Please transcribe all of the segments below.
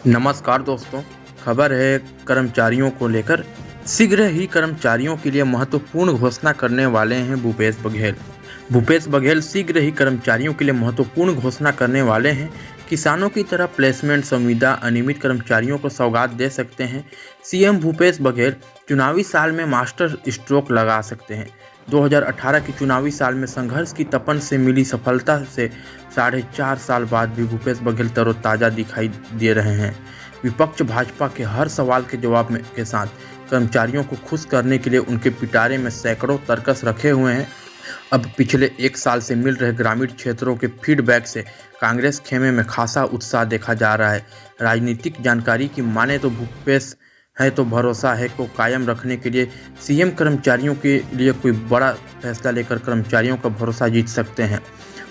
नमस्कार दोस्तों, खबर है कर्मचारियों को लेकर। शीघ्र ही कर्मचारियों के लिए महत्वपूर्ण घोषणा करने वाले हैं भूपेश बघेल। भूपेश बघेल शीघ्र ही कर्मचारियों के लिए महत्वपूर्ण घोषणा करने वाले हैं। किसानों की तरह प्लेसमेंट संविदा अनियमित कर्मचारियों को सौगात दे सकते हैं। सीएम भूपेश बघेल चुनावी साल में मास्टर स्ट्रोक लगा सकते हैं। 2018 की चुनावी साल में संघर्ष की तपन से मिली सफलता से 4.5 साल बाद भी भूपेश बघेल तरोताज़ा दिखाई दे रहे हैं। विपक्ष भाजपा के हर सवाल के जवाब में के साथ कर्मचारियों को खुश करने के लिए उनके पिटारे में सैकड़ों तर्कस रखे हुए हैं। अब पिछले 1 साल से मिल रहे ग्रामीण क्षेत्रों के फीडबैक से कांग्रेस खेमे में खासा उत्साह देखा जा रहा है। राजनीतिक जानकारी की माने तो भूपेश है तो भरोसा है को कायम रखने के लिए सीएम कर्मचारियों के लिए कोई बड़ा फैसला लेकर कर्मचारियों का भरोसा जीत सकते हैं।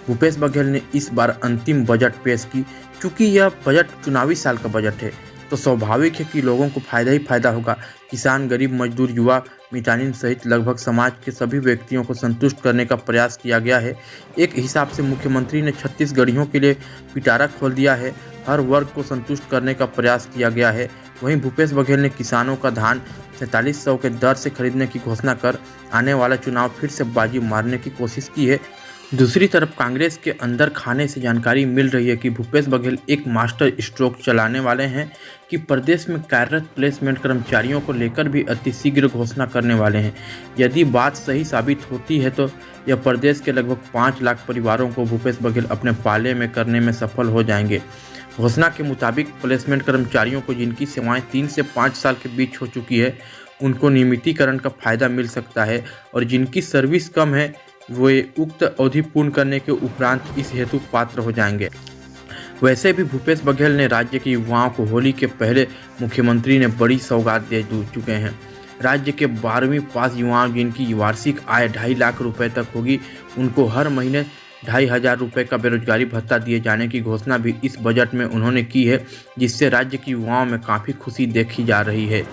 भूपेश बघेल ने इस बार अंतिम बजट पेश की। चूँकि यह बजट चुनावी साल का बजट है तो स्वाभाविक है कि लोगों को फायदा ही फायदा होगा। किसान, गरीब, मजदूर, युवा, मितानिन सहित लगभग समाज के सभी व्यक्तियों को संतुष्ट करने का प्रयास किया गया है। एक हिसाब से मुख्यमंत्री ने छत्तीसगढ़ियों के लिए पिटारा खोल दिया है। हर वर्ग को संतुष्ट करने का प्रयास किया गया है। वहीं भूपेश बघेल ने किसानों का धान 4700 के दर से खरीदने की घोषणा कर आने वाला चुनाव फिर से बाजी मारने की कोशिश की है। दूसरी तरफ कांग्रेस के अंदर खाने से जानकारी मिल रही है कि भूपेश बघेल एक मास्टर स्ट्रोक चलाने वाले हैं कि प्रदेश में कार्यरत प्लेसमेंट कर्मचारियों को लेकर भी अतिशीघ्र घोषणा करने वाले हैं। यदि बात सही साबित होती है तो यह प्रदेश के लगभग 5 लाख परिवारों को भूपेश बघेल अपने पाले में करने में सफल हो जाएंगे। घोषणा के मुताबिक प्लेसमेंट कर्मचारियों को जिनकी सेवाएं 3 से 5 साल के बीच हो चुकी है उनको नियमितीकरण का फायदा मिल सकता है, और जिनकी सर्विस कम है वे उक्त अवधि पूर्ण करने के उपरांत इस हेतु पात्र हो जाएंगे। वैसे भी भूपेश बघेल ने राज्य के युवाओं को होली के पहले मुख्यमंत्री ने बड़ी सौगात दे चुके हैं। राज्य के 12वीं पास युवाओं जिनकी वार्षिक आय 2.5 लाख रुपए तक होगी उनको हर महीने 2,500 रुपये का बेरोजगारी भत्ता दिए जाने की घोषणा भी इस बजट में उन्होंने की है, जिससे राज्य की युवाओं में काफ़ी खुशी देखी जा रही है।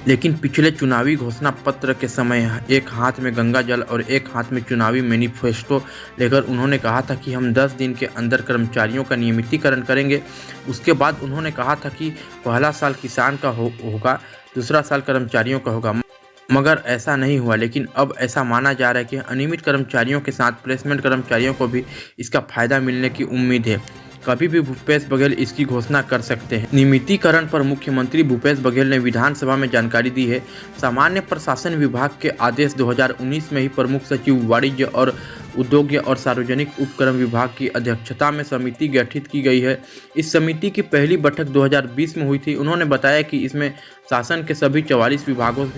लेकिन पिछले चुनावी घोषणा पत्र के समय एक हाथ में गंगा जल और एक हाथ में चुनावी मैनिफेस्टो लेकर उन्होंने कहा था कि हम 10 दिन के अंदर कर्मचारियों का नियमितीकरण करेंगे। उसके बाद उन्होंने कहा था कि पहला साल किसान का होगा, दूसरा साल कर्मचारियों का होगा, मगर ऐसा नहीं हुआ। लेकिन अब ऐसा माना जा रहा है कि अनियमित कर्मचारियों के साथ प्लेसमेंट कर्मचारियों को भी इसका फायदा मिलने की उम्मीद है। कभी भी भूपेश बघेल इसकी घोषणा कर सकते हैं। नियमितीकरण पर मुख्यमंत्री भूपेश बघेल ने विधानसभा में जानकारी दी है। सामान्य प्रशासन विभाग के आदेश 2019 में ही प्रमुख सचिव वाणिज्य और उद्योग और सार्वजनिक उपक्रम विभाग की अध्यक्षता में समिति गठित की गई है। इस समिति की पहली बैठक 2020 में हुई थी। उन्होंने बताया कि इसमें शासन के सभी 44 विभागों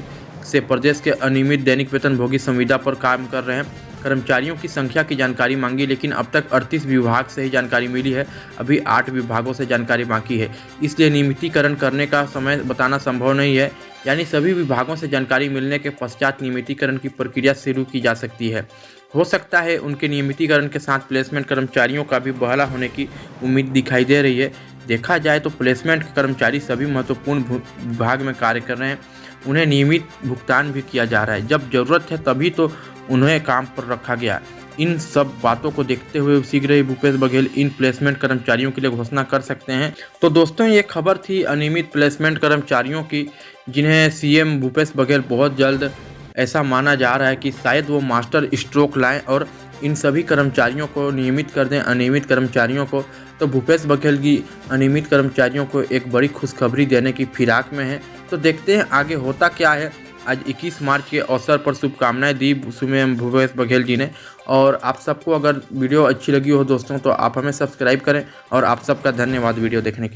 से प्रदेश के अनियमित दैनिक वेतनभोगी संविदा पर काम कर रहे हैं कर्मचारियों की संख्या की जानकारी मांगी, लेकिन अब तक 38 विभाग से ही जानकारी मिली है। अभी 8 विभागों से जानकारी बाकी है, इसलिए नियमितीकरण करने का समय बताना संभव नहीं है। यानी सभी विभागों से जानकारी मिलने के पश्चात नियमितीकरण की प्रक्रिया शुरू की जा सकती है। हो सकता है उनके नियमितीकरण के साथ प्लेसमेंट कर्मचारियों का भी बहाल होने की उम्मीद दिखाई दे रही है। देखा जाए तो प्लेसमेंट कर्मचारी सभी महत्वपूर्ण विभाग में कार्य कर रहे हैं, उन्हें नियमित भुगतान भी किया जा रहा है। जब जरूरत है तभी तो उन्हें काम पर रखा गया। इन सब बातों को देखते हुए शीघ्र ही भूपेश बघेल इन प्लेसमेंट कर्मचारियों के लिए घोषणा कर सकते हैं। तो दोस्तों, ये खबर थी अनियमित प्लेसमेंट कर्मचारियों की, जिन्हें सीएम भूपेश बघेल बहुत जल्द ऐसा माना जा रहा है कि शायद वो मास्टर स्ट्रोक लाएं और इन सभी कर्मचारियों को नियमित कर दें। अनियमित कर्मचारियों को तो भूपेश बघेल की अनियमित कर्मचारियों को एक बड़ी खुशखबरी देने की फिराक में है। तो देखते हैं आगे होता क्या है। आज 21 मार्च के अवसर पर शुभकामनाएं दी सीएम भूपेश बघेल जी ने। और आप सबको अगर वीडियो अच्छी लगी हो दोस्तों तो आप हमें सब्सक्राइब करें, और आप सबका धन्यवाद वीडियो देखने के लिए।